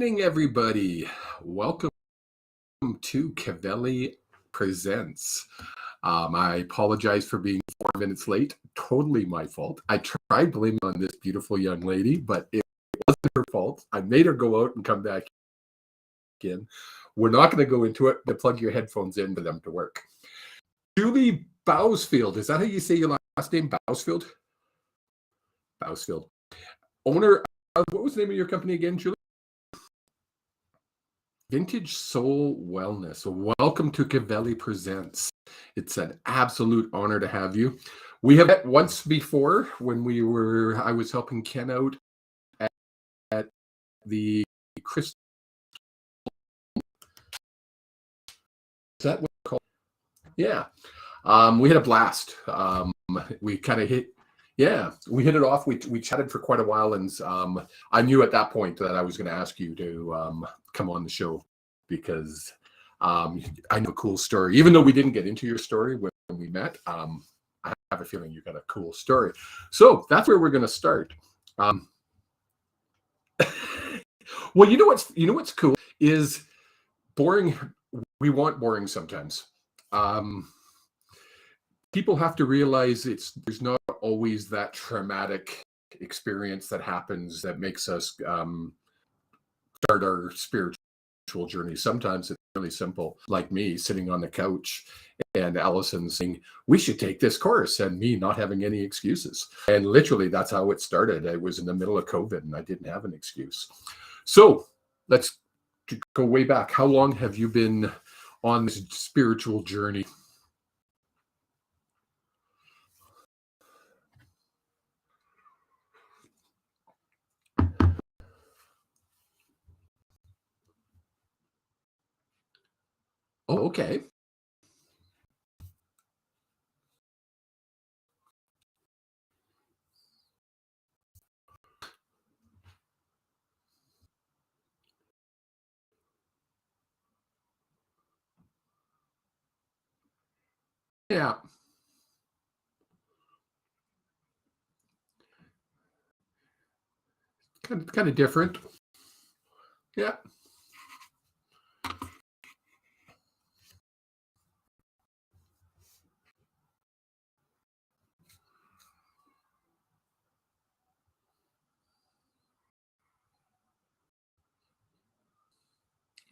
Evening, everybody. Welcome to Kevali Presents. I apologize for being 4 minutes late. Totally my fault. I tried blaming on this beautiful young lady, but it wasn't her fault. I made her go out and come back in. We're not going to go into it, but plug your headphones in for them to work. Julie Bousfield. Is that how you say your last name? Bousfield? Bousfield. Owner of, what was the name of your company again, Julie? Vintage Soul Wellness. Welcome to Kevali Presents. It's an absolute honor to have you. We have met once before when I was helping Ken out at the Crystal. Is that what it's called? Yeah. We had a blast. We kind of hit it off. We chatted for quite a while, and I knew at that point that I was going to ask you to come on the show because I know a cool story. Even though we didn't get into your story when we met, I have a feeling you got a cool story. So that's where we're going to start. Well, you know what's cool is boring. We want boring sometimes. People have to realize there's not always that traumatic experience that happens that makes us start our spiritual journey. Sometimes it's really simple, like me sitting on the couch and Allison saying, we should take this course, and me not having any excuses. And literally that's how it started. I was in the middle of COVID and I didn't have an excuse. So let's go way back. How long have you been on this spiritual journey? Oh, okay. Yeah. Kind of different. Yeah.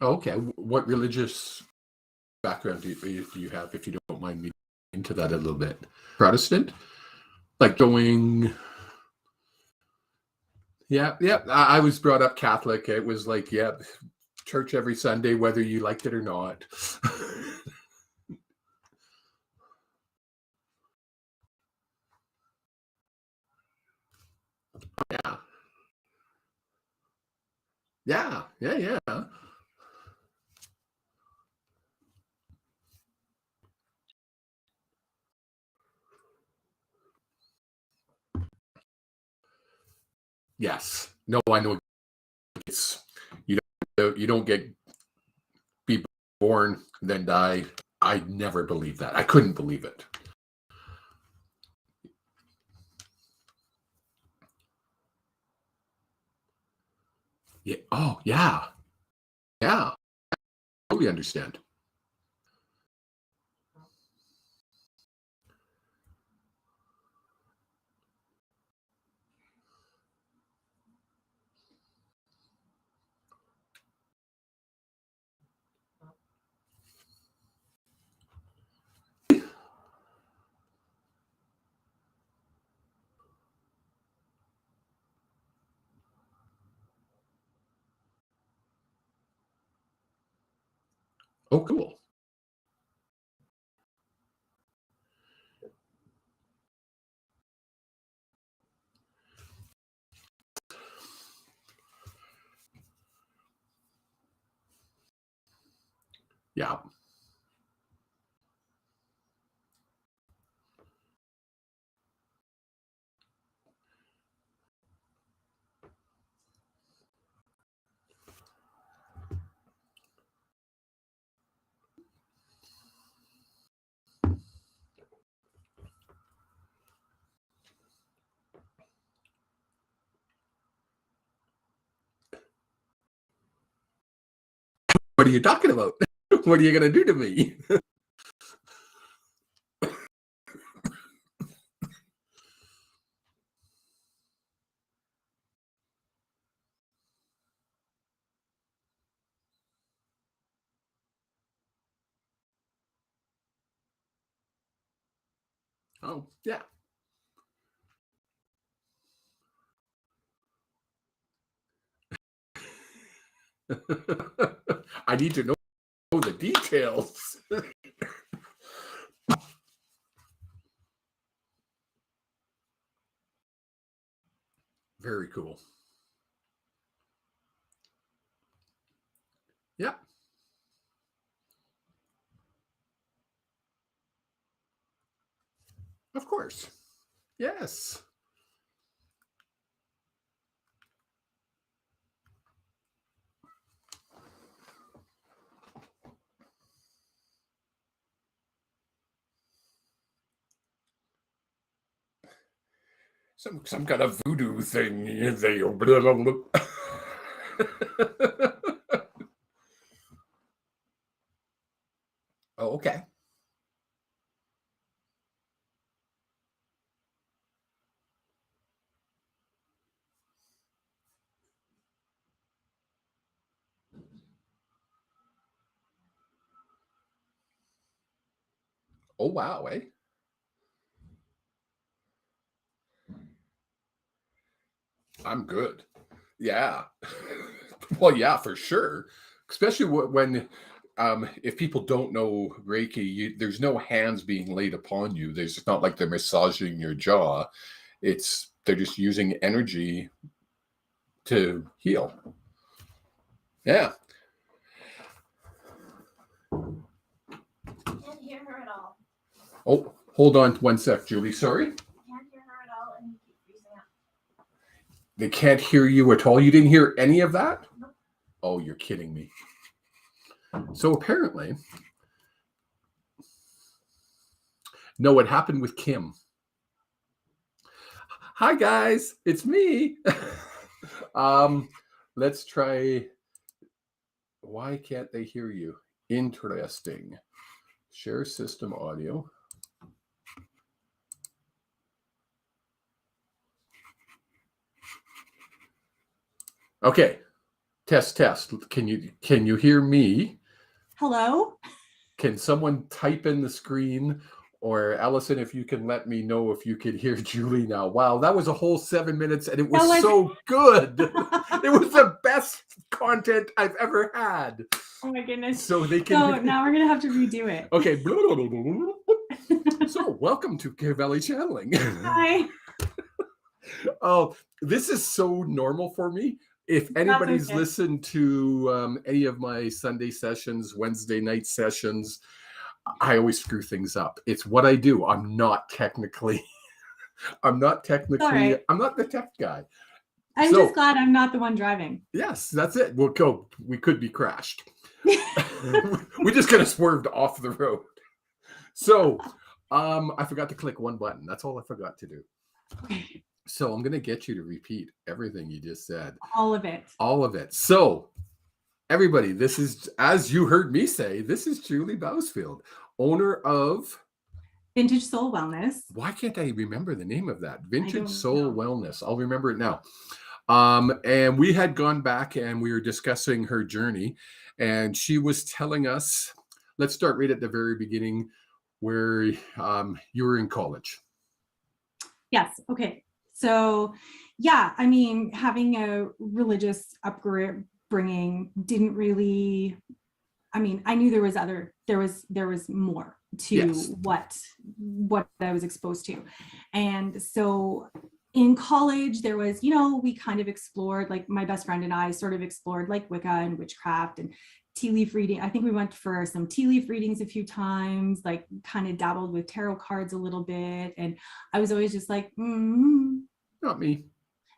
Okay. What religious background do you have, if you don't mind me into that a little bit? Protestant? Like going... Yeah. I was brought up Catholic. It was like, church every Sunday, whether you liked it or not. Yeah. Yeah. Yes. No, I know it's you don't be born, then die. I never believed that. I couldn't believe it. Yeah. Oh, yeah. Yeah. I totally understand. Oh, cool. Yeah. What are you talking about? What are you going to do to me? Oh, yeah. I need to know the details. Very cool. Yeah, of course. Yes. Some kind of voodoo thing. They Oh, okay. Oh, wow, eh? I'm good. Yeah. Well, yeah, for sure. Especially when if people don't know Reiki, there's no hands being laid upon you. It's not like they're massaging your jaw. They're just using energy to heal. Yeah. Can't hear her at all. Oh, hold on 1 sec, Julie. Sorry. Can't hear her at all, and you keep freezing up. They can't hear you at all. You didn't hear any of that? Nope. Oh, you're kidding me. So apparently, no, what happened with Kim? Hi guys, it's me. Let's try. Why can't they hear you? Interesting. Share system audio. Okay. Test. Can you hear me? Hello? Can someone type in the screen, or Allison, if you can let me know if you could hear Julie now. Wow, that was a whole 7 minutes and it was so good. It was the best content I've ever had. Oh my goodness. So they can. So now we're going to have to redo it. Okay. So welcome to Kevali channeling. Hi. Oh, this is so normal for me. If anybody's listened to any of my Sunday sessions, Wednesday night sessions, I always screw things up. It's what I do. I'm not technically I'm not the tech guy. I'm just glad I'm not the one driving. Yes, that's it. We'll go. We could be crashed. We just kind of swerved off the road. So I forgot to click one button. That's all I forgot to do. Okay. So I'm going to get you to repeat everything you just said. All of it. All of it. So everybody, this is, as you heard me say, this is Julie Bousfield, owner of Vintage Soul Wellness. Why can't I remember the name of that? Vintage Soul know. Wellness. I'll remember it now. And we had gone back and we were discussing her journey, and she was telling us, let's start right at the very beginning, where you were in college. Yes. Okay. So, yeah, I mean, having a religious upbringing didn't really, I mean, I knew there was more to Yes. what I was exposed to. And so in college, there was, we kind of explored, like my best friend and I sort of explored like Wicca and witchcraft and tea leaf reading. I think we went for some tea leaf readings a few times, like kind of dabbled with tarot cards a little bit. And I was always just like, Not me.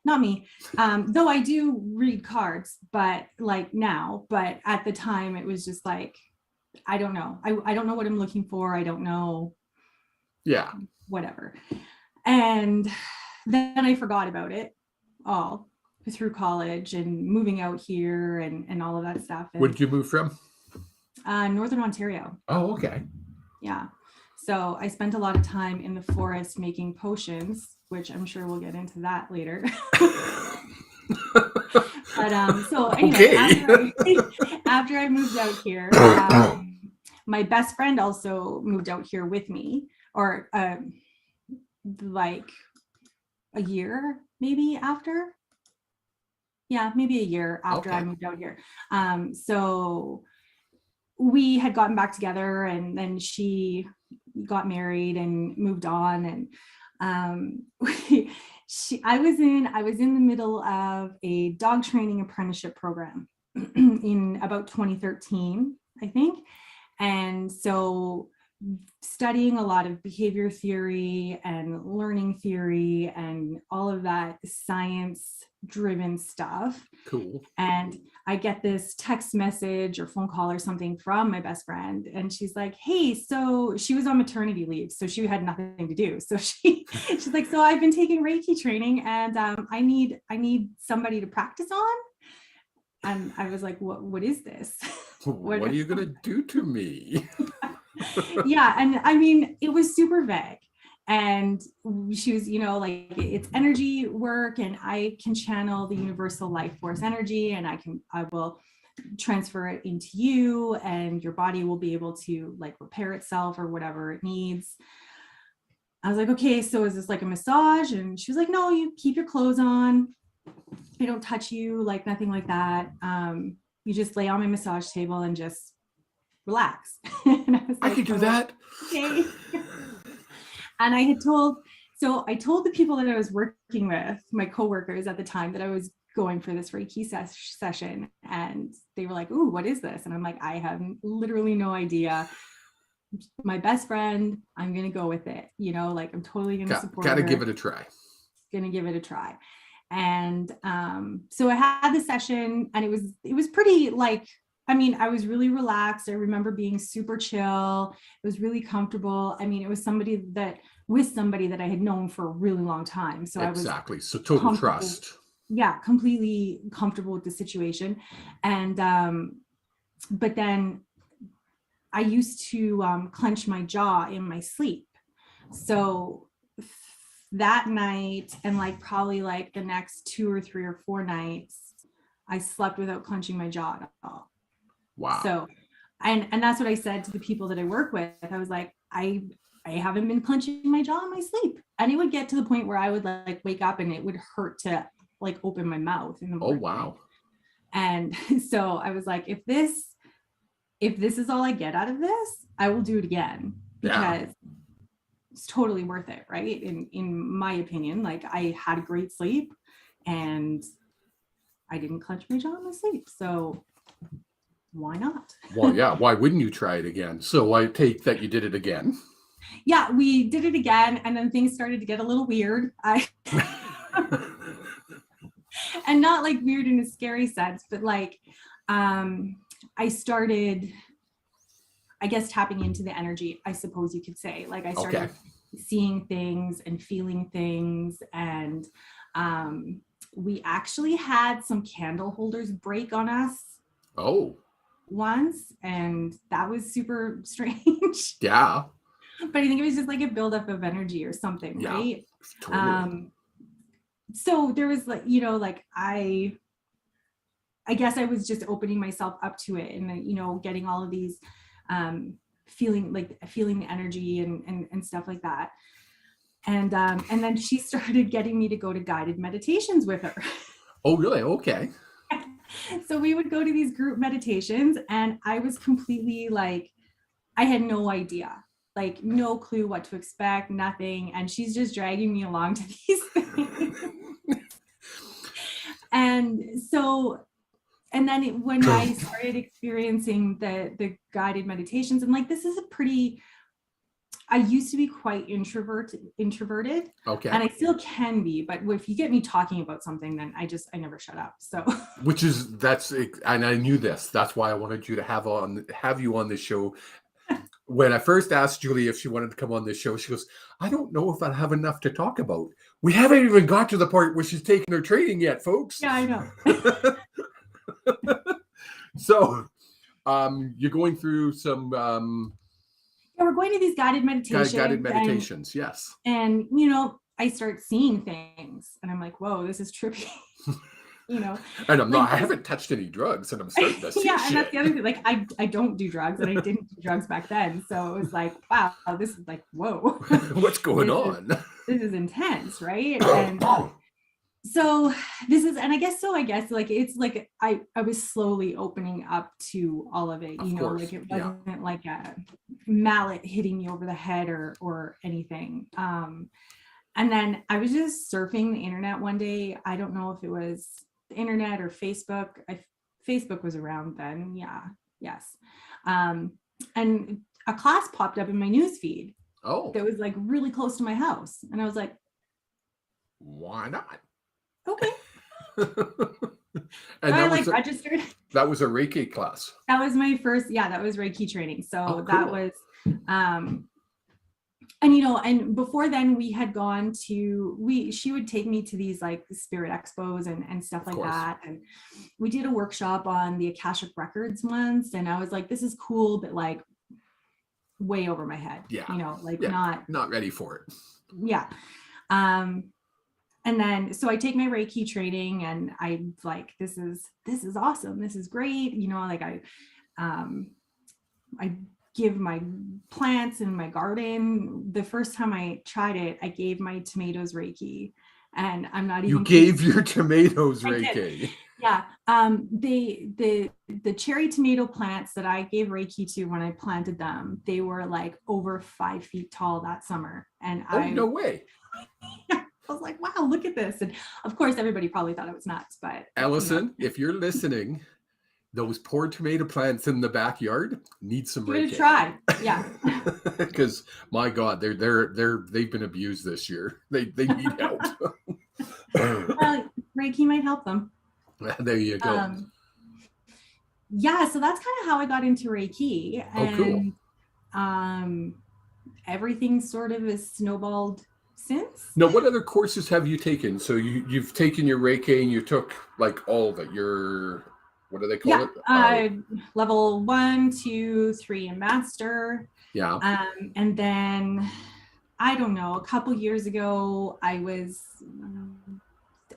Though I do read cards, but like now, but at the time it was just like, I don't know. I don't know what I'm looking for. I don't know. Yeah. Whatever. And then I forgot about it all through college and moving out here and all of that stuff. And Where did you move from? Northern Ontario. Oh, okay. Yeah. So I spent a lot of time in the forest making potions, which I'm sure we'll get into that later. But so anyway, Okay. after I moved out here, my best friend also moved out here with me, or like a year maybe after. Yeah, maybe a year after I Okay. moved out here. So we had gotten back together, and then she got married and moved on, and I was in the middle of a dog training apprenticeship program in about 2013, I think. And so studying a lot of behavior theory and learning theory and all of that science driven stuff. Cool. And I get this text message or phone call or something from my best friend. And she's like, hey, so she was on maternity leave, so she had nothing to do. So she's like, so I've been taking Reiki training, and I need somebody to practice on. And I was like, what is this? What are you going to do to me? Yeah. And I mean, it was super vague. And she was, like, it's energy work, and I can channel the universal life force energy, and I will transfer it into you, and your body will be able to like repair itself or whatever it needs. I was like, okay, so is this like a massage? And she was like, no, you keep your clothes on. I don't touch you, like nothing like that. You just lay on my massage table and just relax. And I was like, I could do that. Okay. And I told the people that I was working with, my coworkers at the time, that I was going for this Reiki session, and they were like, ooh, what is this? And I'm like, I have literally no idea. My best friend, I'm going to go with it. Like I'm totally going to support her. Gotta give it a try. Going to give it a try. And so I had the session, and it was pretty like, I mean, I was really relaxed. I remember being super chill. It was really comfortable. I mean, it was somebody that I had known for a really long time. So exactly. I was so total trust. Yeah, completely comfortable with the situation. And but then I used to clench my jaw in my sleep. So that night, and like probably like the next 2 or 3 or 4 nights, I slept without clenching my jaw at all. Wow. So, and that's what I said to the people that I work with. I was like, I haven't been clenching my jaw in my sleep. And it would get to the point where I would like wake up and it would hurt to like open my mouth in the morning. Oh, wow. And so I was like, if this is all I get out of this, I will do it again, because it's totally worth it, right? In my opinion, like I had a great sleep and I didn't clench my jaw in my sleep. So why not? Well, yeah. Why wouldn't you try it again? So I take that you did it again. Yeah, we did it again, and then things started to get a little weird. And not like weird in a scary sense, but like I started, I guess, tapping into the energy, I suppose you could say. Like I started seeing things and feeling things, and we actually had some candle holders break on us. Oh. Once, and that was super strange. Yeah. But I think it was just like a buildup of energy or something, right? Totally. So there was like, like I guess I was just opening myself up to it, and getting all of these feeling the energy and stuff like that. And then she started getting me to go to guided meditations with her. Oh, really? Okay. So we would go to these group meditations, and I was completely like, I had no idea, like no clue what to expect, nothing. And she's just dragging me along to these things. And then when I started experiencing the guided meditations, I'm like, this is I used to be quite introverted. Okay. And I still can be, but if you get me talking about something, then I never shut up. So and I knew this. That's why I wanted you to have you on this show. When I first asked Julie if she wanted to come on this show, she goes, I don't know if I have enough to talk about. We haven't even got to the part where she's taking her training yet, folks. Yeah, I know. So You're going through some Yeah, we're going to these guided meditations. guided meditations. Yes. And I start seeing things and I'm like, whoa, this is trippy. And like I haven't touched any drugs, and I'm starting to see yeah, shit. and that's the other thing. Like I don't do drugs, and I didn't do drugs back then. So it was like, wow, this is like, whoa. What's going on? This is intense, right? And so and I guess like it's like I was slowly opening up to all of it, Of course, like it wasn't like a mallet hitting me over the head or anything. And then I was just surfing the internet one day. I don't know if it was the internet or Facebook. Facebook was around then. Yeah. Yes. And a class popped up in my news feed. Oh. That was like really close to my house. And I was like, why not? Okay. And I registered. That was a Reiki class. That was my first, that was Reiki training. So that was, and before then we had gone to, she would take me to these like spirit expos and stuff like that. And we did a workshop on the Akashic Records once. And I was like, this is cool, but like way over my head. Yeah. Not ready for it. Yeah. And then, so I take my Reiki training and I'm like, this is awesome. This is great. I give my plants in my garden. The first time I tried it, I gave my tomatoes Reiki, and I'm not even. You gave your tomatoes Reiki. Yeah. The cherry tomato plants that I gave Reiki to when I planted them, they were like over 5 feet tall that summer. And no way. I was like, wow, look at this. And of course, everybody probably thought it was nuts, but. Allison, if you're listening, those poor tomato plants in the backyard need some Reiki. Give it a try. Yeah. Because my God, they've been abused this year. They need help. Reiki might help them. There you go. So that's kind of how I got into Reiki. And cool. Everything sort of has snowballed since. Now, what other courses have you taken? So you've taken your Reiki and you took like all of it. What do they call it? Level 1, 2, 3 and master. Yeah. And then I don't know, a couple years ago, I was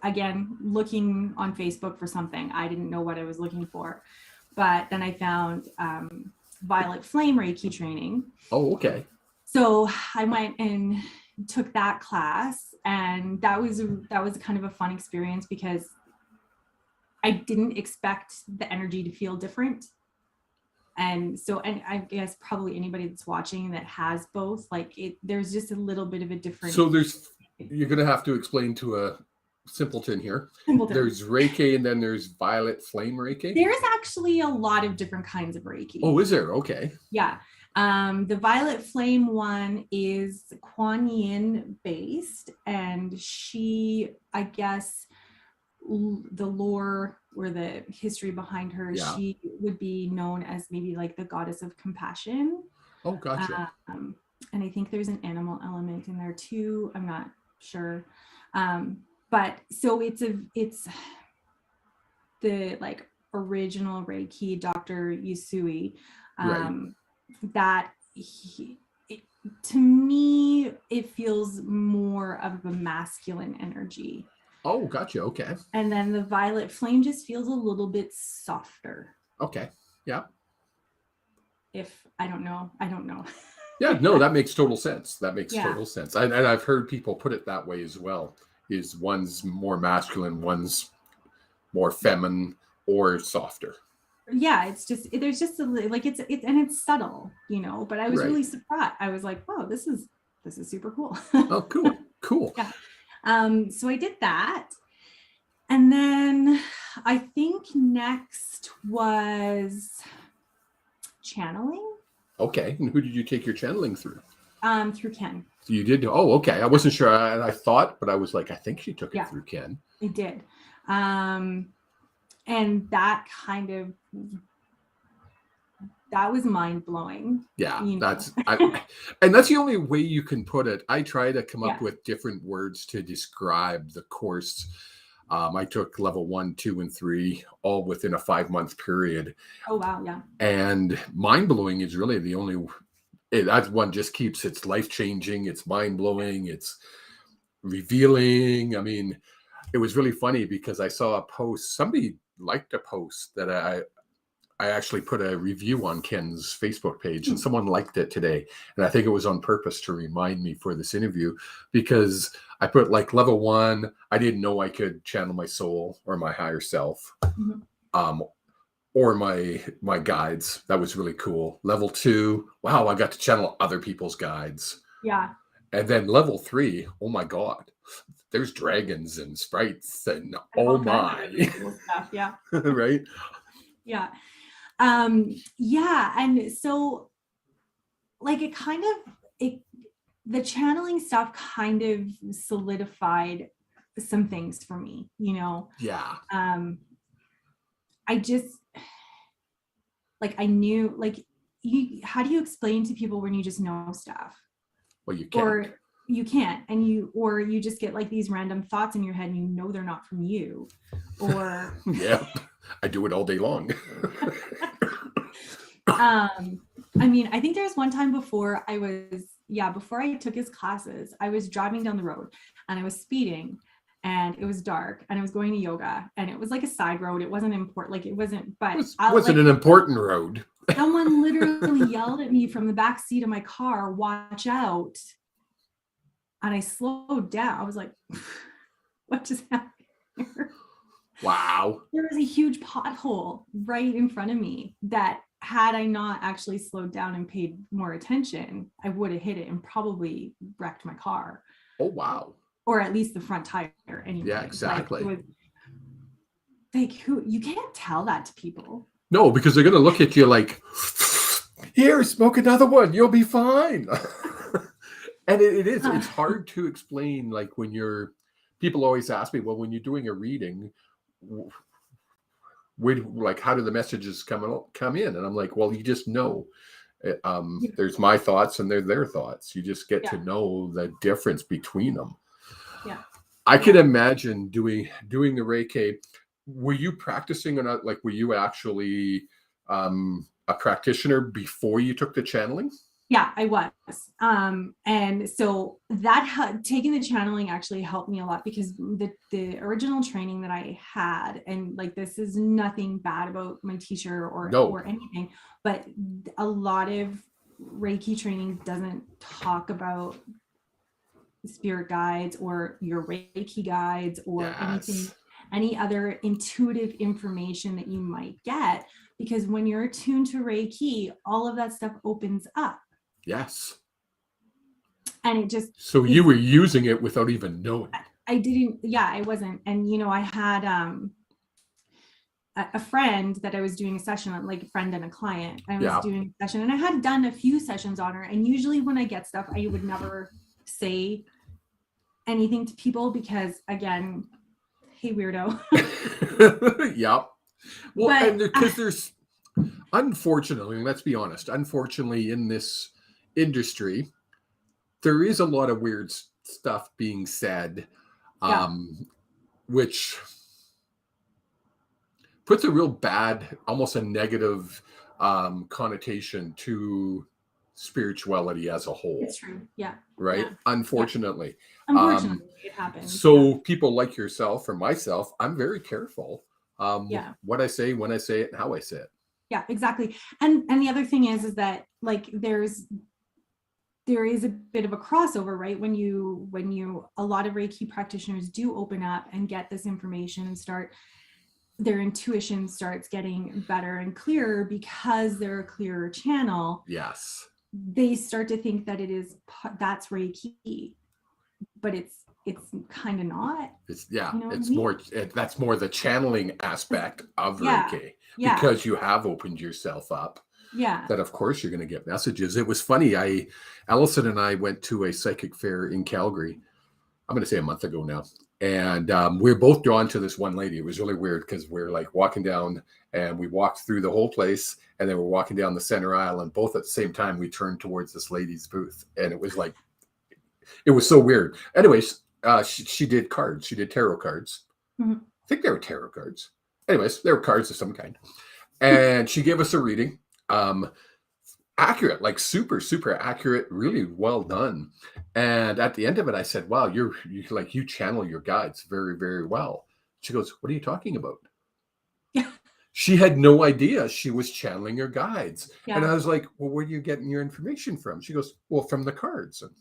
again looking on Facebook for something. I didn't know what I was looking for, but then I found Violet Flame Reiki training. Oh, okay. So I went and took that class, and that was kind of a fun experience because I didn't expect the energy to feel different. And I guess probably anybody that's watching that has both, there's just a little bit of a difference. So you're going to have to explain to a simpleton here. There's Reiki and then there's Violet Flame Reiki. There's actually a lot of different kinds of Reiki. Oh, is there? Okay. Yeah. The Violet Flame one is Kuan Yin based, and she, I guess, the lore or the history behind her, she would be known as maybe like the goddess of compassion. Oh, gotcha. And I think there's an animal element in there too. I'm not sure. But so it's the like original Reiki, Dr. Yusui, that to me, it feels more of a masculine energy. Oh, gotcha. Okay. And then the Violet Flame just feels a little bit softer. Okay. Yeah. I don't know. Yeah, no, that makes total sense. Total sense. And I've heard people put it that way as well. Is one's more masculine, one's more feminine or softer. Yeah, it's just, there's just it's subtle, but I was really surprised. I was like, whoa, this is super cool. Oh, cool. Yeah. So I did that. And then I think next was channeling. Okay. And who did you take your channeling through? Through Ken. You did? Oh, okay. I wasn't sure. I thought, but I was like, I think she took it through Ken. I did. And that that was mind blowing. Yeah, and that's the only way you can put it. I try to come up with different words to describe the course. I took level 1, 2, and 3 all within a 5-month period. Oh, wow. Yeah. And mind blowing is really the only, that one just keeps, it's life changing. It's mind blowing. It's revealing. I mean, it was really funny because I saw a post, somebody liked a post that I actually put a review on Ken's Facebook page, and someone liked it today. And I think it was on purpose to remind me for this interview, because I put like level 1, I didn't know I could channel my soul or my higher self, or my guides. That was really cool. Level 2, wow, I got to channel other people's guides. Yeah. And then level 3, oh my God, there's dragons and sprites and All oh kinds of my, really cool stuff. Yeah. right? Yeah. Yeah. And so like the channeling stuff kind of solidified some things for me, Yeah. I just like, I knew, like, how do you explain to people when you just know stuff? Well, you can't. Or you can't, and you just get like these random thoughts in your head and they're not from you, or yeah, I do it all day long. I mean, I think there's one time before I took his classes, I was driving down the road and I was speeding and it was dark and I was going to yoga and it was like a side road. It wasn't important. Like it wasn't, but It wasn't an important road. Someone literally yelled at me from the back seat of my car, "Watch out." And I slowed down. I was like, what just happened here? Wow. There was a huge pothole right in front of me that, had I not actually slowed down and paid more attention, I would have hit it and probably wrecked my car. Oh, wow. Or at least the front tire anyway. Yeah, exactly. You can't tell that to people. No, because they're going to look at you like, here, smoke another one. You'll be fine. And it's hard to explain. Like people always ask me, well, when you're doing a reading, how do the messages come in? And I'm like, well, you just know. There's my thoughts and they're their thoughts. You just get to know the difference between them. Yeah. I can imagine doing the Reiki. Were you practicing or not? Like, were you actually a practitioner before you took the channeling? Yeah, I was. And so taking the channeling actually helped me a lot, because the original training that I had, and like, this is nothing bad about my teacher or anything, but a lot of Reiki training doesn't talk about spirit guides or your Reiki guides or any other intuitive information that you might get, because when you're attuned to Reiki, all of that stuff opens up. Yes. And it just... So you were using it without even knowing. I didn't. Yeah, I wasn't. And, I had a friend that I was doing a session on, like a friend and a client. I was doing a session, and I had done a few sessions on her. And usually when I get stuff, I would never say anything to people because, again, hey, weirdo. Yep. Well, and because there's, unfortunately, let's be honest, in this industry, there is a lot of weird stuff being said, which puts a real bad, almost a negative connotation to spirituality as a whole. It's true. Yeah. Right. Yeah. Unfortunately. Unfortunately, it happens. So people like yourself or myself, I'm very careful. What I say, when I say it, and how I say it. Yeah, exactly. And the other thing is that, like, there is a bit of a crossover, right? When a lot of Reiki practitioners do open up and get this information and their intuition starts getting better and clearer because they're a clearer channel. Yes. They start to think that that's Reiki, but it's kind of not. It's more, that's more the channeling aspect of Reiki, because you have opened yourself up. Yeah. That of course you're going to get messages. It was funny. Allison and I went to a psychic fair in Calgary. I'm going to say a month ago now. And we were both drawn to this one lady. It was really weird because we're like walking down, and we walked through the whole place, and then we're walking down the center aisle, and both at the same time we turned towards this lady's booth. And it was like, it was so weird. Anyways, she did cards. She did tarot cards. Mhm. I think they were tarot cards. Anyways, they were cards of some kind. And she gave us a reading. Accurate, like super, super accurate, really well done. And at the end of it, I said, wow, you channel your guides very, very well. She goes, what are you talking about? Yeah. She had no idea she was channeling her guides. Yeah. And I was like, well, where are you getting your information from? She goes, well, from the cards. And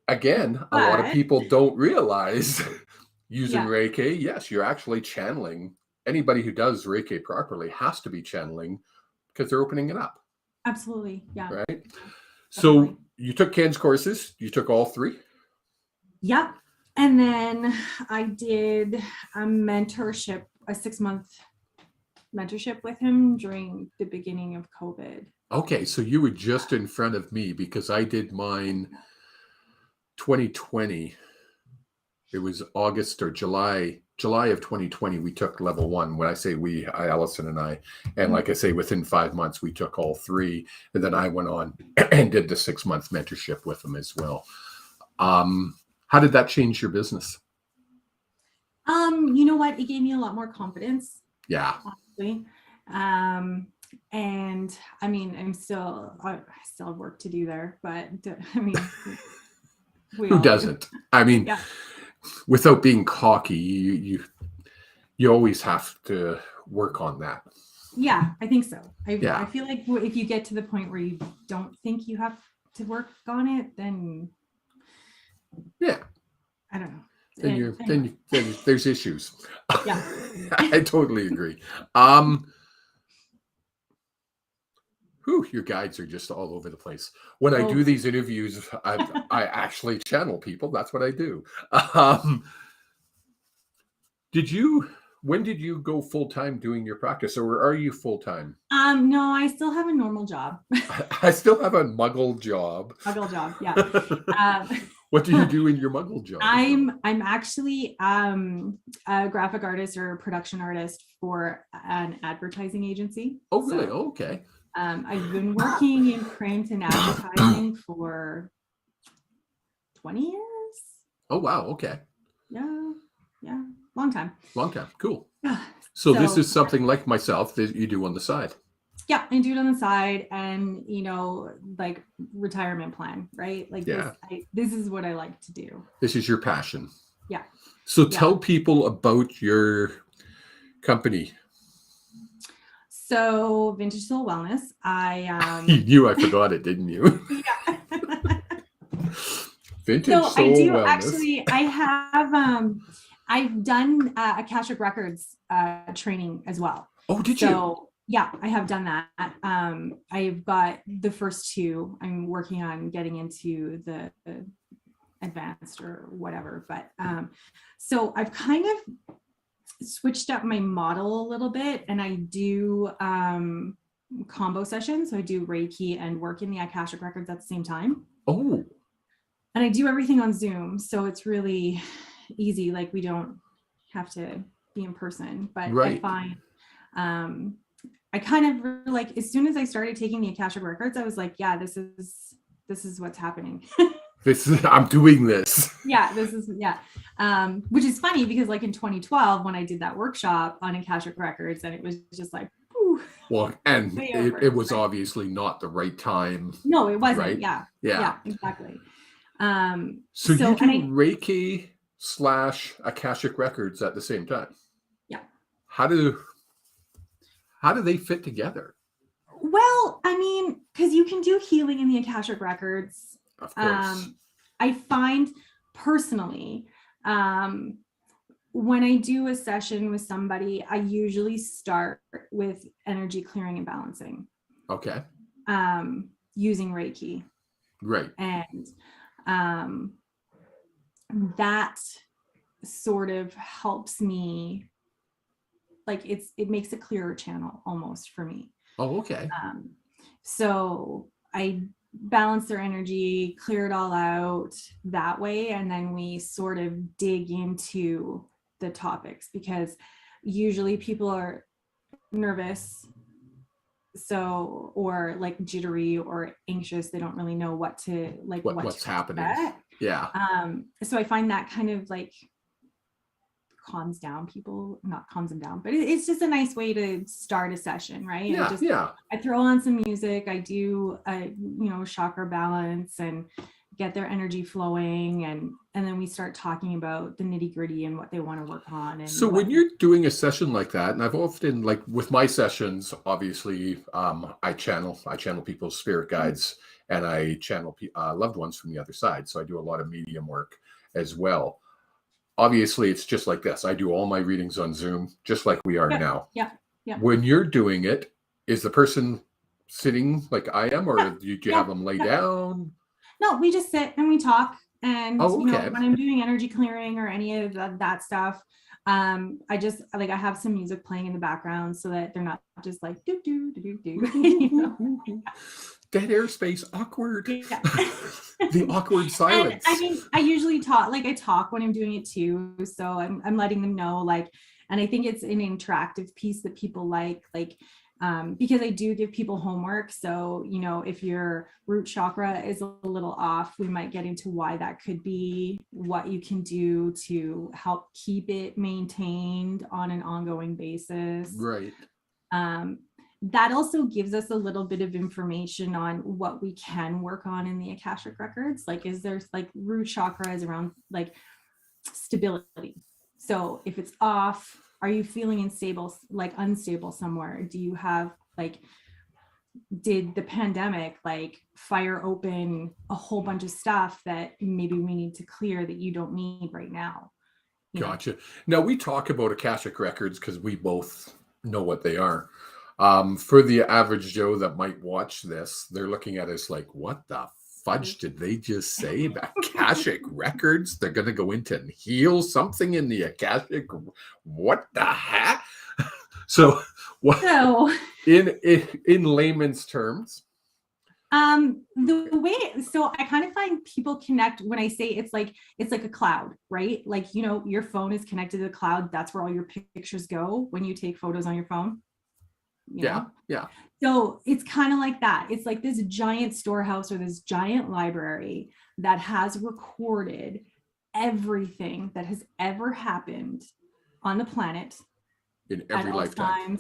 again, a lot of But people don't realize using yeah, Reiki, yes, you're actually channeling. Anybody who does Reiki properly has to be channeling because they're opening it up, absolutely. Yeah. right? Definitely. So you took Ken's courses. You took all three? Yep. And then I did a mentorship, a 6-month mentorship with him during the beginning of COVID. Okay, so you were just in front of me because I did mine 2020. It was August or July of 2020. We took level 1. When I say we, Allison and I, and like I say, within 5 months we took all three, and then I went on and did the 6-month mentorship with him as well. How did that change your business? You know what? It gave me a lot more confidence. Yeah. Honestly. And I mean, I still have work to do there, but I mean, Who doesn't? I mean, yeah. Without being cocky, you always have to work on that. Yeah, I think so. Yeah. I feel like if you get to the point where you don't think you have to work on it, then yeah, I don't know. Then there's issues. Yeah. I totally agree. Your guides are just all over the place. When I do these interviews, I actually channel people. That's what I do. When did you go full-time doing your practice, or are you full-time? No, I still have a normal job. I still have a muggle job. Muggle job, yeah. What do you do in your muggle job? I'm actually a graphic artist or production artist for an advertising agency. Oh, really? So, okay. I've been working in print and advertising for 20 years. Oh, wow. Okay. Yeah. Long time. Cool. So this is something like myself that you do on the side. Yeah, I do it on the side, and like retirement plan, right? Like this is what I like to do. This is your passion. Yeah. So tell people about your company. So Vintage Soul Wellness, You knew I forgot it, didn't you? Yeah. Vintage Soul Wellness. Actually, I have I've done Akashic Records training as well. Oh, did you? Yeah, I have done that. I've got the first 2. I'm working on getting into the advanced or whatever. But so I've kind of switched up my model a little bit, and I do combo sessions. So I do Reiki and work in the Akashic Records at the same time. Oh. And I do everything on Zoom. So it's really easy. Like we don't have to be in person, but I find I kind of like, as soon as I started taking the Akashic Records, I was like, yeah, this is what's happening. I'm doing this. Yeah, which is funny because like in 2012, when I did that workshop on Akashic Records, and it was just like, whew, well, and it was obviously not the right time. No, it wasn't. Right? Yeah, exactly. So you do Reiki / Akashic Records at the same time. Yeah. How do they fit together? Well, I mean, because you can do healing in the Akashic Records. Of course. I find personally, when I do a session with somebody, I usually start with energy clearing and balancing. Okay. Using Reiki. Right. And that sort of helps me, like it makes a clearer channel almost for me. Oh, okay. So I balance their energy, clear it all out that way, and then we sort of dig into the topics, because usually people are nervous, so, or like jittery or anxious. They don't really know what to like, what's happening. Yeah. So I find that kind of like calms down people, not calms them down, but it's just a nice way to start a session, right? Yeah, I throw on some music, I do chakra balance and get their energy flowing, and then we start talking about the nitty gritty and what they want to work on. And so when you're doing a session like that, and I've often, like with my sessions, obviously, I channel people's spirit guides, and I channel loved ones from the other side. So I do a lot of medium work as well. Obviously, it's just like this. I do all my readings on Zoom, just like we are now. Yeah. When you're doing it, is the person sitting like I am, or do you have them lay down? No, we just sit and we talk. And okay. When I'm doing energy clearing or any of that stuff, I have some music playing in the background so that they're not just like do do do do. Dead airspace, awkward. Yeah. The awkward silence. And, I usually talk, I talk when I'm doing it too. So I'm letting them know, and I think it's an interactive piece that people like, because I do give people homework. So, if your root chakra is a little off, we might get into why that could be, what you can do to help keep it maintained on an ongoing basis. Right. That also gives us a little bit of information on what we can work on in the Akashic records. Is there root chakra is around stability. So if it's off, are you feeling unstable somewhere? Do you have did the pandemic fire open a whole bunch of stuff that maybe we need to clear that you don't need right now? Gotcha. Now we talk about Akashic records because we both know what they are. For the average Joe that might watch this, they're looking at us like, what the fudge did they just say about Akashic records? They're going to go into and heal something in the Akashic. What the heck? So what? So, in layman's terms, the way, so I kind of find people connect when I say it's like a cloud, right? Your phone is connected to the cloud. That's where all your pictures go when you take photos on your phone. Yeah. So it's kind of like that. It's like this giant storehouse or this giant library that has recorded everything that has ever happened on the planet in every lifetime.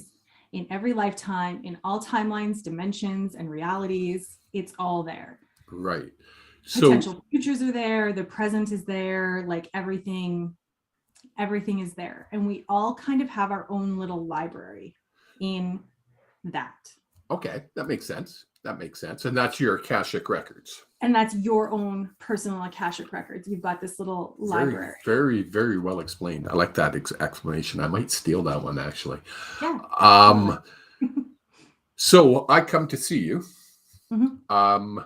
In every lifetime, in all timelines, dimensions, and realities. It's all there. Right. Potential futures are there. The present is there. Everything is there. And we all kind of have our own little library in that. Okay, that makes sense. And that's your Akashic records. And that's your own personal Akashic records. You've got this little library. Very, very well explained. I like that explanation. I might steal that one, actually. Yeah. So I come to see you. Mm-hmm.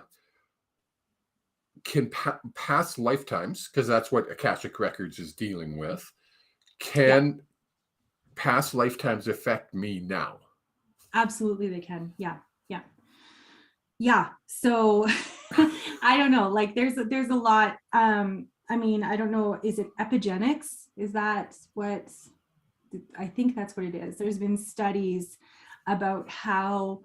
Can past lifetimes, because that's what Akashic records is dealing with, can past lifetimes affect me now? Absolutely, they can. Yeah. So I don't know. There's a lot. I don't know. Is it epigenetics? Is that what? I think that's what it is. There's been studies about how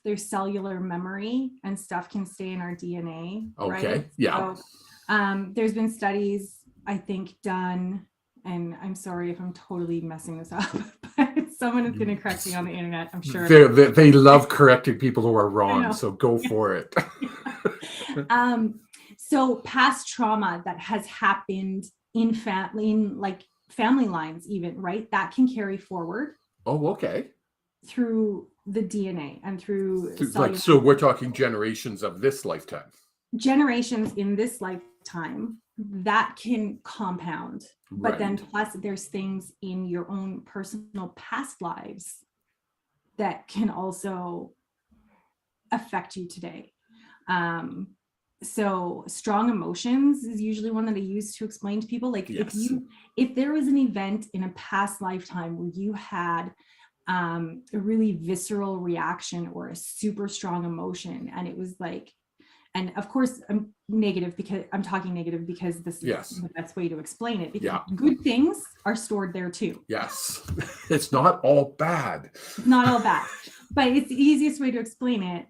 there's cellular memory and stuff can stay in our DNA. Okay. Right? Yeah. So, there's been studies, I think, done. And I'm sorry if I'm totally messing this up, but someone is going to correct me on the internet, I'm sure. They love correcting people who are wrong, so go for it. So past trauma that has happened in family lines even, right? That can carry forward. Oh, okay. Through the DNA and through so we're talking generations of this lifetime. Generations in this lifetime that can compound. But then plus there's things in your own personal past lives that can also affect you today. So strong emotions is usually one that I use to explain to people. If there was an event in a past lifetime where you had a really visceral reaction or a super strong emotion, and it was and of course I'm negative because I'm talking negative because this is the best way to explain it, because good things are stored there too. Yes. It's not all bad. It's not all bad, but it's the easiest way to explain it.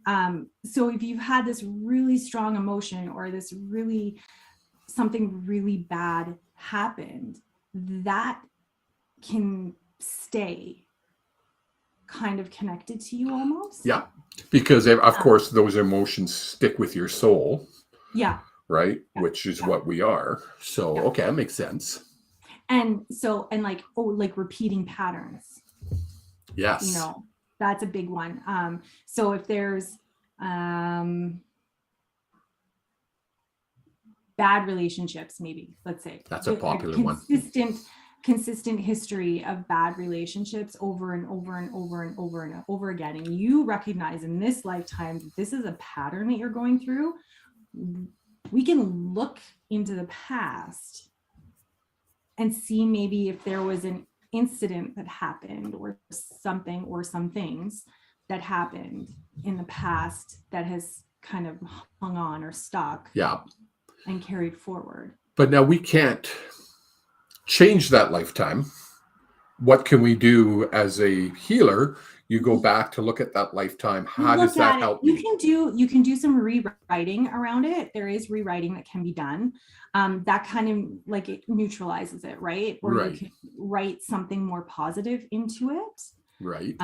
So if you've had this really strong emotion or something really bad happened, that can stay kind of connected to you almost. Yeah, because of course those emotions stick with your soul. Yeah. Right? Yeah. Which is what we are. So, Yeah. okay, that makes sense. And so, and like, like repeating patterns. Yes. You know, that's a big one. So if there's bad relationships, maybe, let's say. That's a popular Consistent history of bad relationships over and over and over and over and over again. And you recognize in this lifetime, this is a pattern that you're going through. We can look into the past and see maybe if there was an incident that happened or something or some things that happened in the past that has kind of hung on or stuck. Yeah. And carried forward. But now we can't change that lifetime. What can we do as a healer? You go back to look at that lifetime. How does that help me? You can do some rewriting around it. There is rewriting that can be done. That kind of like it neutralizes it, right? Or right. You can write something more positive into it. Right.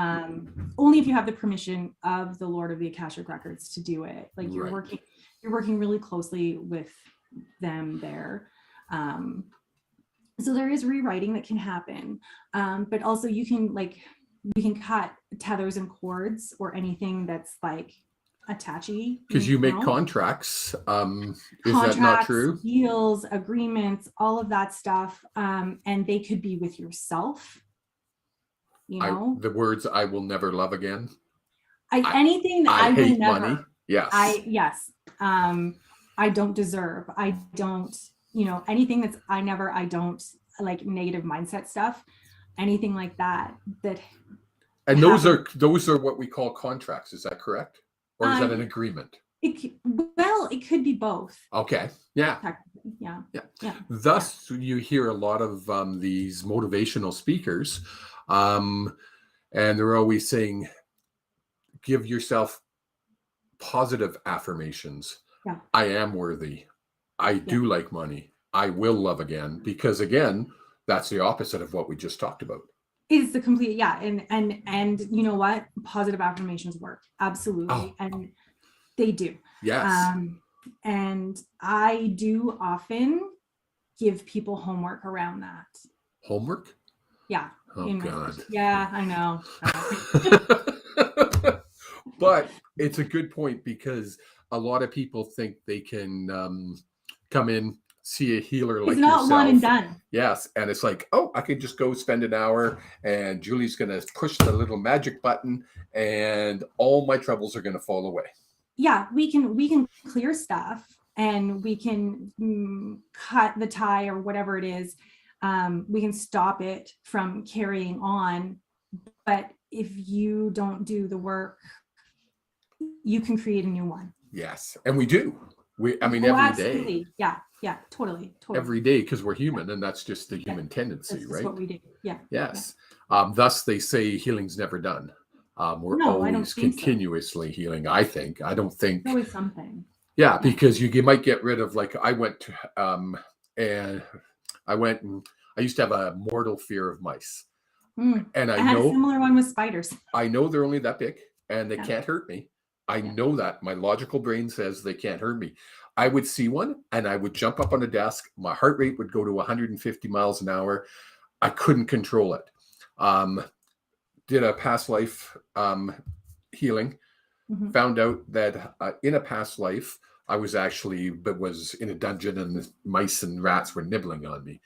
Only if you have the permission of the Lord of the Akashic Records to do it. Like you're working really closely with them there. So there is rewriting that can happen. But also you can cut tethers and cords or anything that's like attachy. Because you make contracts. Is that not true? Deals, agreements, all of that stuff. And they could be with yourself. You know, the words "I will never love again." Anything that I hate will never. Money. Yes. I don't deserve. I don't. You know, anything that's I don't, like negative mindset stuff. Anything like that. And those are what we call contracts. Is that correct? Or is that an agreement? It could be both. Okay. Yeah. Yeah. Thus, you hear a lot of these motivational speakers, and they're always saying, give yourself positive affirmations. Yeah. I am worthy. I do like money. I will love again. Because again, that's the opposite of what we just talked about. It's the complete, and you know what? Positive affirmations work. Absolutely. And they do. Yes. And I do often give people homework around that. Homework? Yeah. Oh, God. Yeah, I know. But it's a good point because a lot of people think they can come in, see a healer like yourself. It's not one and done. Yes. And it's like, oh, I could just go spend an hour and Julie's going to push the little magic button and all my troubles are going to fall away. Yeah, we can clear stuff and we can cut the tie or whatever it is. We can stop it from carrying on. But if you don't do the work, you can create a new one. Yes. And we do. Every day. Yeah, totally. Every day, because we're human, and that's just the human tendency, that's right? That's what we do. Yeah. Yes. Yeah. Thus, they say healing's never done. We're always continuously healing. I think. I don't think. There's always something. Yeah, because you might get rid of, like, I went and I used to have a mortal fear of mice. And I had know a similar one with spiders. I know they're only that big and they can't hurt me. I know that. My logical brain says they can't hurt me. I would see one and I would jump up on a desk. My heart rate would go to 150 miles an hour. I couldn't control it. Did a past life healing. Found out that in a past life, I was in a dungeon and the mice and rats were nibbling on me.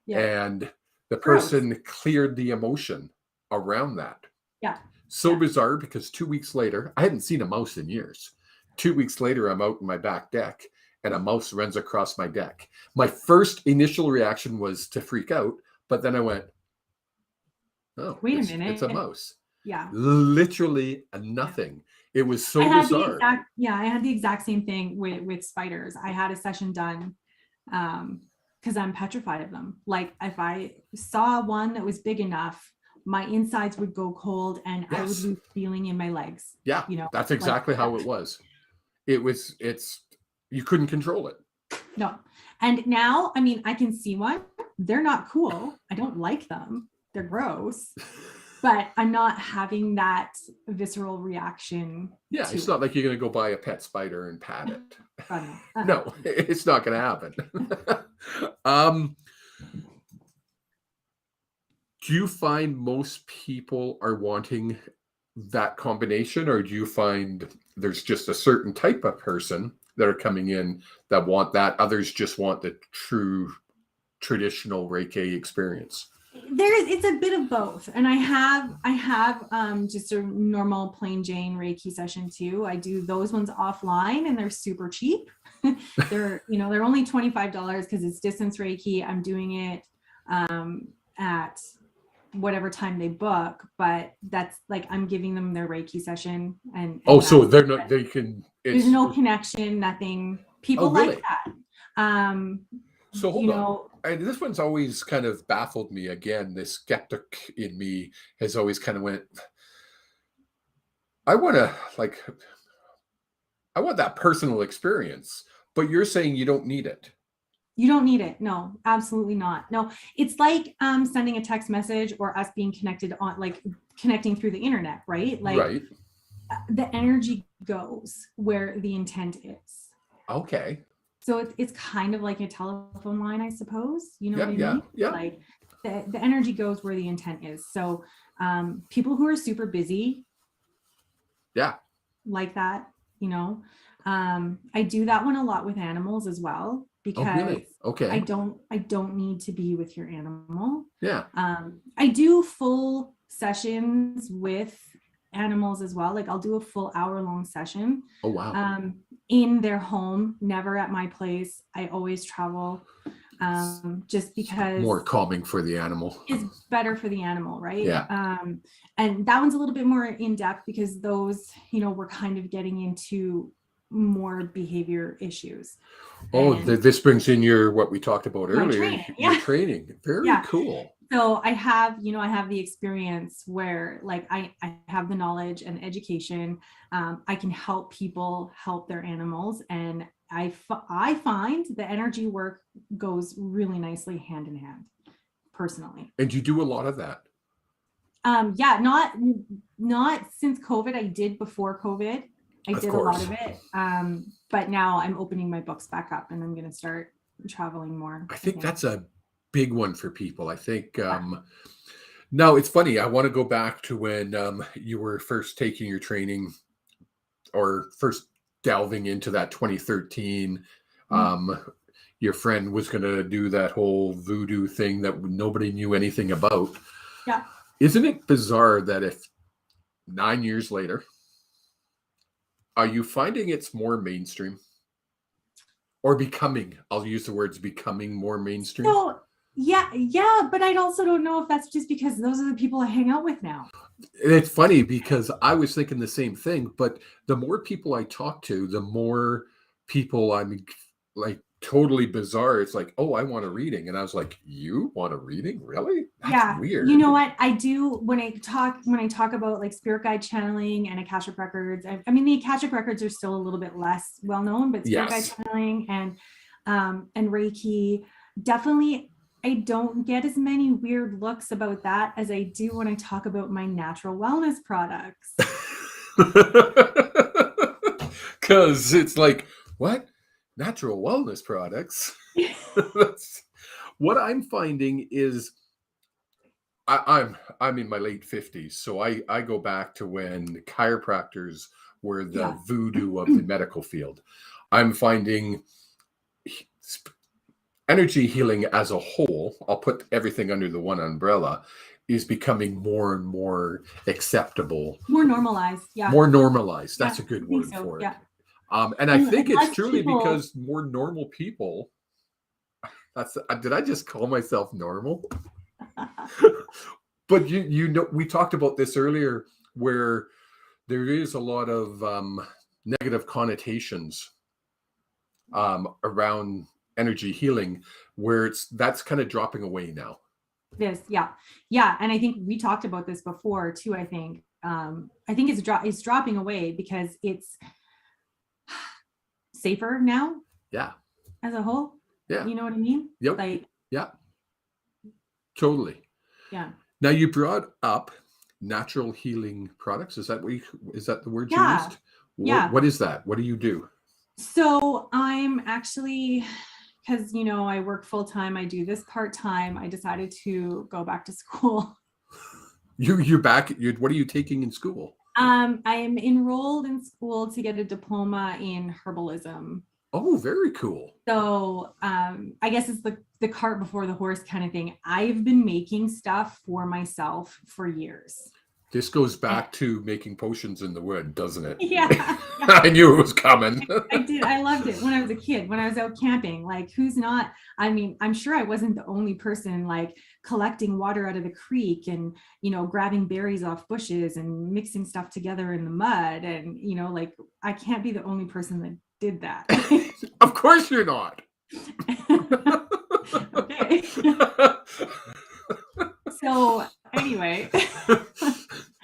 Yeah. And the person cleared the emotion around that. Yeah. So bizarre because 2 weeks later, I hadn't seen a mouse in years. 2 weeks later, I'm out in my back deck and a mouse runs across my deck. My first initial reaction was to freak out, but then I went, oh, wait a minute. It's a mouse. Yeah. Literally nothing. It was so bizarre. I had the exact same thing with spiders. I had a session done because I'm petrified of them. Like if I saw one that was big enough, my insides would go cold and I would lose feeling in my legs. Yeah, that's exactly how it was. You couldn't control it. No. And now, I can see one they're not cool. I don't like them. They're gross. But I'm not having that visceral reaction. Yeah, to it's it. not like you're going to go buy a pet spider and pat it. No. No, it's not going to happen. um, do you find most people are wanting that combination, or do you find there's just a certain type of person that are coming in that want that? Others just want the true traditional Reiki experience? It's a bit of both, and I have just a normal plain Jane Reiki session too. I do those ones offline, and they're super cheap. they're only $25 because it's distance Reiki. I'm doing it at whatever time they book, but that's like I'm giving them their Reiki session, and so they're not. They can. There's no connection, nothing. People really? like that. So hold on. And this one's always kind of baffled me. Again, this skeptic in me has always kind of went, I want that personal experience, but you're saying you don't need it. You don't need it. No, absolutely not. No, it's like sending a text message or us being connected on, like connecting through the internet, right? Like right. The energy goes where the intent is. Okay. So it's kind of like a telephone line, I suppose. You know what I mean? Yeah. Like the energy goes where the intent is. So people who are super busy, like that, I do that one a lot with animals as well, because really? Okay. I don't need to be with your animal. Yeah. I do full sessions with animals as well. Like I'll do a full hour-long session. Oh wow. In their home, never at my place. I always travel, just because more calming for the animal. It's better for the animal, right? Yeah. And that one's a little bit more in depth because those, we're kind of getting into more behavior issues. This brings in what we talked about earlier. Your training. Very cool. So I have the experience where like I have the knowledge and education. I can help people help their animals, and I find the energy work goes really nicely hand in hand, personally. And you do a lot of that. Yeah, not since COVID. I did before COVID. I did a lot of it. But now I'm opening my books back up, and I'm going to start traveling more. I think that's a big one for people. I think now it's funny. I want to go back to when you were first taking your training, or first delving into that 2013. Your friend was going to do that whole voodoo thing that nobody knew anything about. Yeah. Isn't it bizarre that if 9 years later, are you finding it's more mainstream, or becoming? I'll use the words becoming more mainstream. So, yeah, but I also don't know if that's just because those are the people I hang out with now. It's funny because I was thinking the same thing, but the more people I talk to, the more people I'm like totally bizarre. It's like, oh, I want a reading. And I was like, you want a reading? Really? That's weird. You know what I do when I talk about like spirit guide channeling and Akashic records. I mean, the Akashic records are still a little bit less well known, but spirit guide channeling and Reiki, definitely. I don't get as many weird looks about that as I do when I talk about my natural wellness products. Because it's like, what? Natural wellness products? What I'm finding is I'm in my late 50s. So I go back to when chiropractors were the voodoo of the medical field. I'm finding energy healing as a whole, I'll put everything under the one umbrella, is becoming more and more acceptable. More normalized, yeah. More normalized. That's a good word for it. Yeah. And I think it's truly because more normal people. Did I just call myself normal? But we talked about this earlier, where there is a lot of negative connotations around energy healing, where that's kind of dropping away now. Yeah, and I think we talked about this before too. I think it's dropping away because it's safer now. Yeah. As a whole. Yeah. You know what I mean? Yep. Like. Yeah. Totally. Yeah. Now you brought up natural healing products. Is that is that the word you Yeah. used? Yeah. What is that? What do you do? So I'm actually, because, I work full time, I do this part time. I decided to go back to school. You're back. What are you taking in school? I am enrolled in school to get a diploma in herbalism. Oh, very cool. So I guess it's the cart before the horse kind of thing. I've been making stuff for myself for years. This goes back to making potions in the wood, doesn't it? Yeah. I knew it was coming. I did. I loved it when I was a kid, when I was out camping. Like, who's not? I mean, I'm sure I wasn't the only person like collecting water out of the creek and, grabbing berries off bushes and mixing stuff together in the mud. And, like, I can't be the only person that did that. Of course you're not. Okay. So anyway.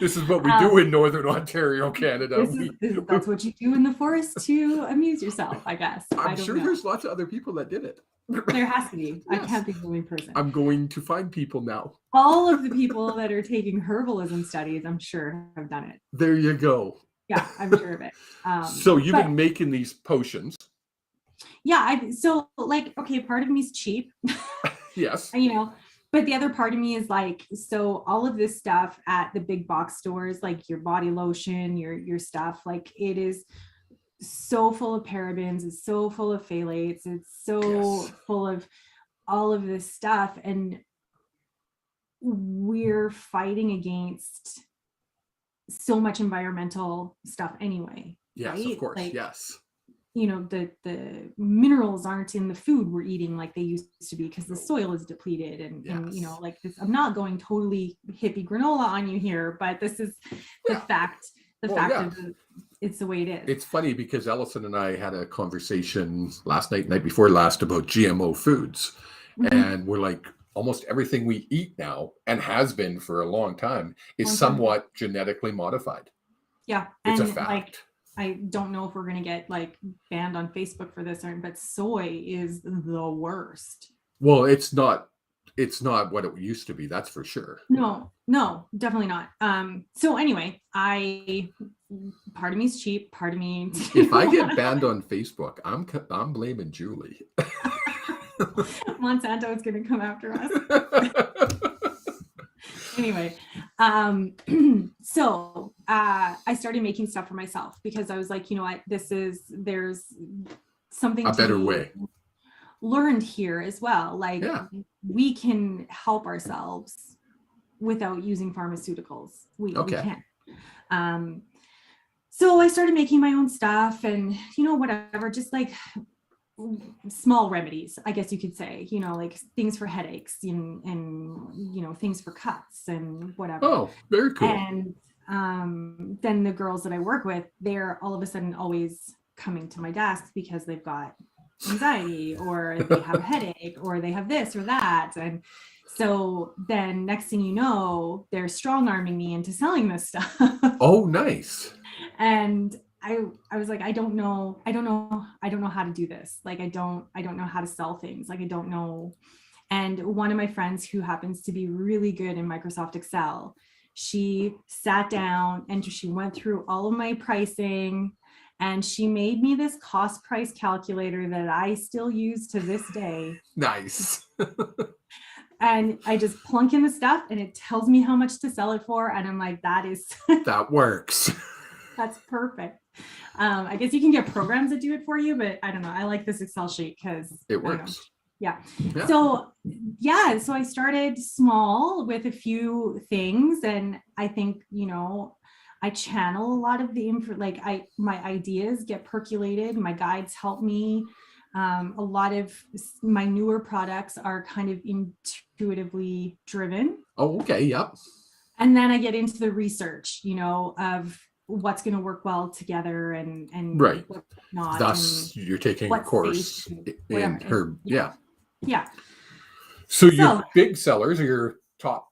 This is what we do in Northern Ontario, Canada. That's what you do in the forest to amuse yourself, I guess. I'm sure there's lots of other people that did it. There has to be. Yes. I can't be the only person. I'm going to find people now. All of the people that are taking herbalism studies, I'm sure, have done it. There you go. Yeah, I'm sure of it. So you've been making these potions. Yeah. Okay, part of me is cheap. Yes. But the other part of me is like, so all of this stuff at the big box stores, like your body lotion, your stuff, like it is so full of parabens, it's so full of phthalates, it's so full of all of this stuff. And we're fighting against so much environmental stuff anyway. Yes, right? of course. Like, yes. The minerals aren't in the food we're eating like they used to be because the soil is depleted and like this. I'm not going totally hippie granola on you here, but this is the fact. It's the way it is. It's funny because Ellison and I had a conversation night before last about GMO foods. Mm-hmm. And we're like, almost everything we eat now and has been for a long time is somewhat genetically modified. Yeah. It's a fact. I don't know if we're going to get like banned on Facebook for this, but soy is the worst. Well, it's not what it used to be. That's for sure. No, definitely not. So anyway, part of me is cheap. Part of me. If I get banned on Facebook, I'm blaming Julie. Monsanto is going to come after us. Anyway, so I started making stuff for myself because I was like, what, there's something a better way learned here as well. Like we can help ourselves without using pharmaceuticals. We can. So I started making my own stuff and, whatever, just like small remedies, I guess you could say, like things for headaches and things for cuts and whatever. Oh, very cool. And then the girls that I work with, they're all of a sudden always coming to my desk because they've got anxiety or they have a headache or they have this or that. And so then next thing you know, they're strong arming me into selling this stuff. Oh, nice. And I was like, I don't know how to do this. Like, I don't know how to sell things. Like, I don't know. And one of my friends who happens to be really good in Microsoft Excel, she sat down and she went through all of my pricing and she made me this cost price calculator that I still use to this day. Nice. And I just plunk in the stuff and it tells me how much to sell it for. And I'm like, that works. That's perfect. I guess you can get programs that do it for you, but I don't know. I like this Excel sheet because it works. Yeah. So I started small with a few things. And I think, I channel a lot of the info, like my ideas get percolated. My guides help me. A lot of my newer products are kind of intuitively driven. Oh, okay. Yep. And then I get into the research, of what's going to work well together and right. What's not. Thus, you're taking a course in herb. Yeah. So your big sellers are your top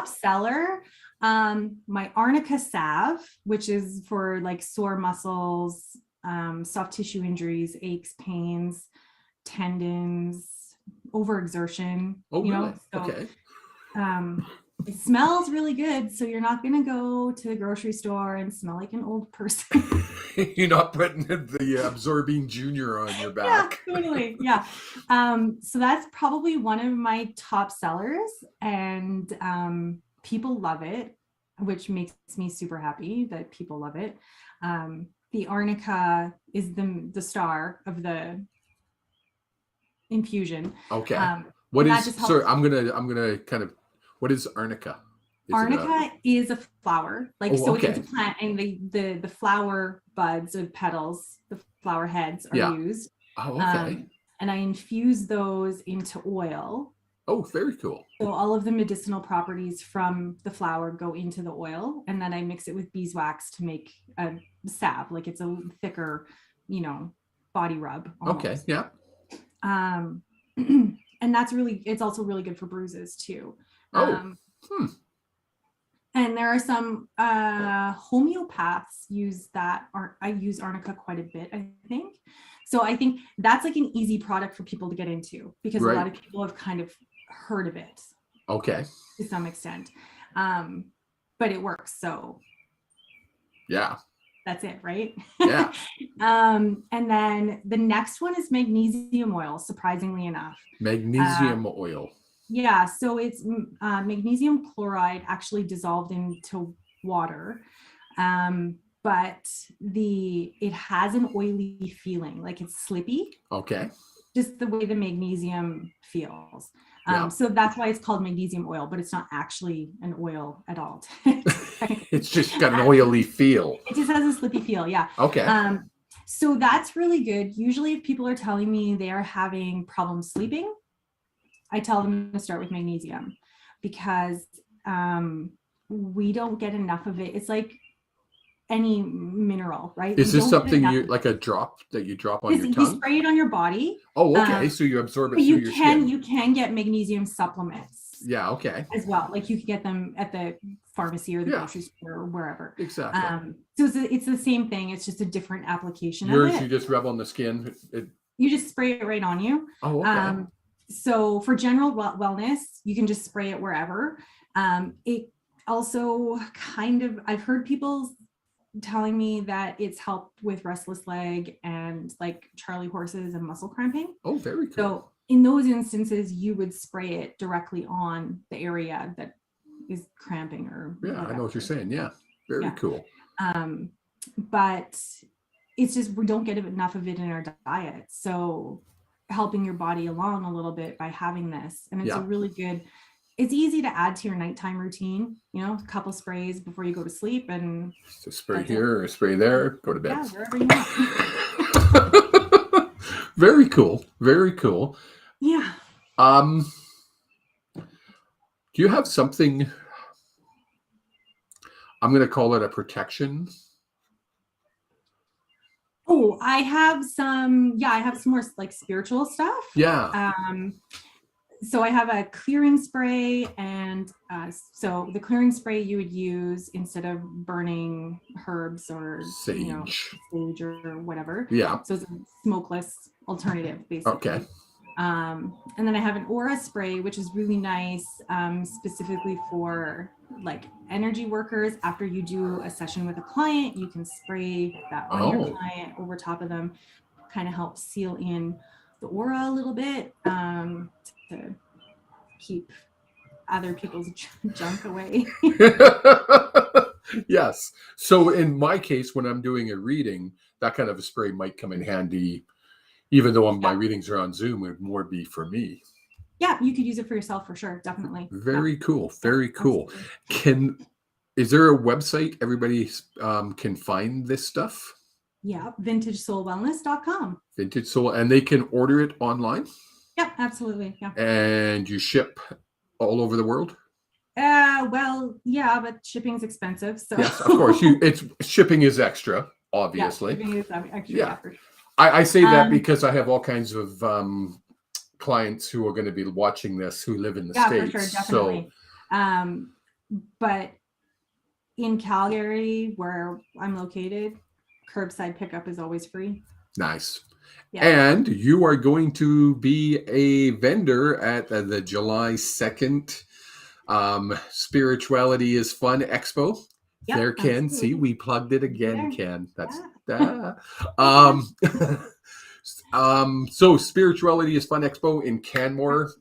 seller. My arnica salve, which is for like sore muscles, soft tissue injuries, aches, pains, tendons, overexertion, Oh, you really? know, so Okay. it smells really good. So you're not going to go to the grocery store and smell like an old person. You're not putting the Absorbing Junior on your Yeah, back. totally. Yeah. So that's probably one of my top sellers, and people love it, which makes me super happy that people love it. The arnica is the star of the infusion. Okay. What And is, that just sorry, helps. I'm gonna kind of, what is arnica? Is it a, Arnica is a flower, like, oh, so it's okay. a plant, and the flower buds or petals, the flower heads are Yeah. used. Oh, okay. And I infuse those into oil. Oh, very cool. So all of the medicinal properties from the flower go into the oil, and then I mix it with beeswax to make a salve. Like, it's a thicker, you know, body rub almost. Okay. Yeah. And that's really, it's also really good for bruises too. Oh. And there are some homeopaths use that. I use arnica quite a bit, I think. So I think that's like an easy product for people to get into, because a lot of people have kind of heard of it. Okay. To some extent. But it works. So yeah, that's it, right? Yeah. And then the next one is magnesium oil, surprisingly enough. Magnesium oil. Yeah, so it's magnesium chloride actually dissolved into water, but it has an oily feeling, like it's slippy. Okay. Just the way the magnesium feels. Yeah. So that's why it's called magnesium oil, but it's not actually an oil at all. It's just got an oily feel. It just has a slippy feel, yeah. Okay. So that's really good. Usually if people are telling me they are having problems sleeping, I tell them to start with magnesium, because we don't get enough of it. It's like any mineral, right? Is this something you, like a drop that you drop on your tongue? You spray it on your body. Oh, okay. So you absorb it through your skin. You can get magnesium supplements. Yeah, okay. As well. Like, you can get them at the pharmacy or the grocery store or wherever. Exactly. So it's the same thing. It's just a different application Yours, of it. you just rub on the skin. You just spray it right on you. Oh, okay. So for general wellness, you can just spray it wherever. It also kind of, I've heard people telling me that it's helped with restless leg and like Charlie horses and muscle cramping. Oh, very cool. So in those instances, you would spray it directly on the area that is cramping or whatever. I know what you're saying. Yeah. Very cool. But it's just, we don't get enough of it in our diet. So helping your body along a little bit by having this, and it's a really good, it's easy to add to your nighttime routine, you know, a couple sprays before you go to sleep, and so spray here or spray there, go to bed. Yeah, wherever you want. Very cool. Very cool. Yeah. Do you have something, I'm going to call it a protection? Oh, I have some more like spiritual stuff. Yeah. So I have a clearing spray, and so the clearing spray you would use instead of burning herbs or sage, sage or whatever. Yeah. So it's a smokeless alternative, basically. Okay. And then I have an aura spray, which is really nice, specifically for like energy workers. After you do a session with a client, you can spray that on your client over top of them, kind of help seal in the aura a little bit, to keep other people's junk away. Yes. So in my case, when I'm doing a reading, that kind of a spray might come in handy, even though my readings are on Zoom, it would more be for me. Yeah, you could use it for yourself for sure. Definitely. Very cool. Very cool. Is there a website everybody can find this stuff? Yeah, vintagesoulwellness.com. Vintage Soul, and they can order it online? Yeah, absolutely. Yeah. And you ship all over the world? Well, yeah, but shipping's expensive. So yes, of course. Shipping is extra, obviously. Yeah, shipping is extra. Yeah. I say that because I have all kinds of clients who are going to be watching this who live in the States. For sure, definitely. So, but in Calgary, where I'm located, curbside pickup is always free. Nice. Yeah. And you are going to be a vendor at the July 2nd Spirituality is Fun Expo. Yep, There, Ken. absolutely. See, we plugged it There. again, Ken. That's Yeah. so Spirituality is Fun Expo in Canmore.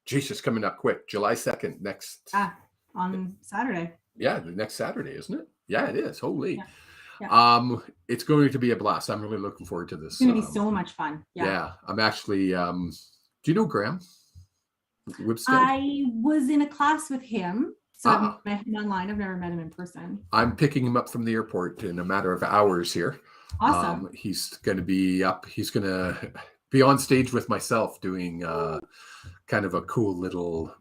Jeez, it's coming up quick. July 2nd, next. On Saturday. Yeah, the next Saturday, isn't it? Yeah, it is. Holy. Yeah. Yeah. It's going to be a blast. I'm really looking forward to this. It's going to be so much fun. Yeah. I'm actually, do you know Graham Wibstead? I was in a class with him. So I've met him online. I've never met him in person. I'm picking him up from the airport in a matter of hours here. Awesome. He's going to be up. He's going to be on stage with myself doing kind of a cool little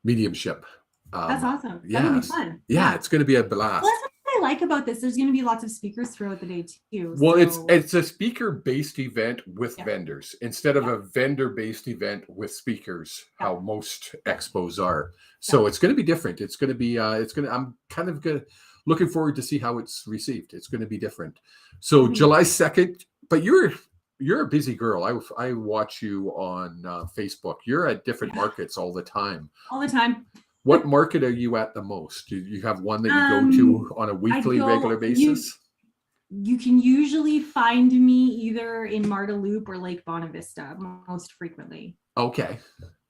mediumship. That's awesome. Yeah, That'll be fun. Yeah, it's going to be a blast. Well, that's what I like about this. There's going to be lots of speakers throughout the day too. Well, so... it's a speaker-based event with vendors instead of a vendor-based event with speakers. How most expos are. So it's going to be different. It's going to be. I'm kind of looking forward to see how it's received. It's going to be different. So July 2nd. But you're a busy girl. I watch you on Facebook. You're at different markets all the time. All the time. What market are you at the most? Do you have one that you go to on a weekly, regular basis? You can usually find me either in Marda Loop or Lake Bonavista most frequently. Okay.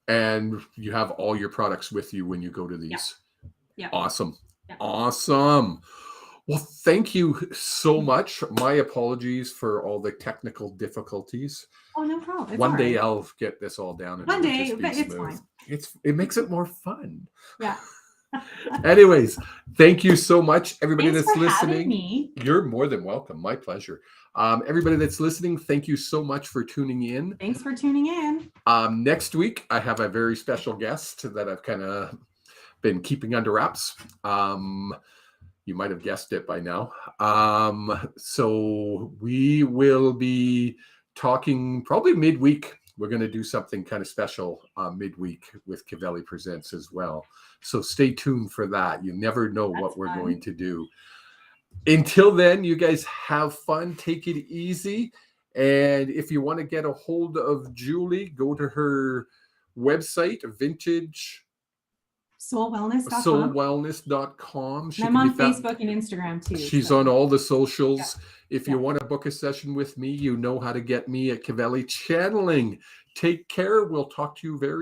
And you have all your products with you when you go to these? Yeah. Awesome. Yeah. Awesome. Well, thank you so much. My apologies for all the technical difficulties. Oh, no problem. One day I'll get this all down. And one day, but it's fine. It makes it more fun. Yeah. Anyways, thank you so much, everybody Thanks that's for listening. having me. You're more than welcome. My pleasure. Everybody that's listening, thank you so much for tuning in. Thanks for tuning in. Next week, I have a very special guest that I've kind of been keeping under wraps. You might have guessed it by now. So we will be talking probably midweek. We're going to do something kind of special midweek with Kevali Presents as well. So stay tuned for that. You never know what we're going to do. Until then, you guys have fun. Take it easy. And if you want to get a hold of Julie, go to her website, vintage soulwellness.com. I'm on Facebook and Instagram too. She's on all the socials. If you want to book a session with me, you know how to get me at Kevali Channeling. Take care. We'll talk to you very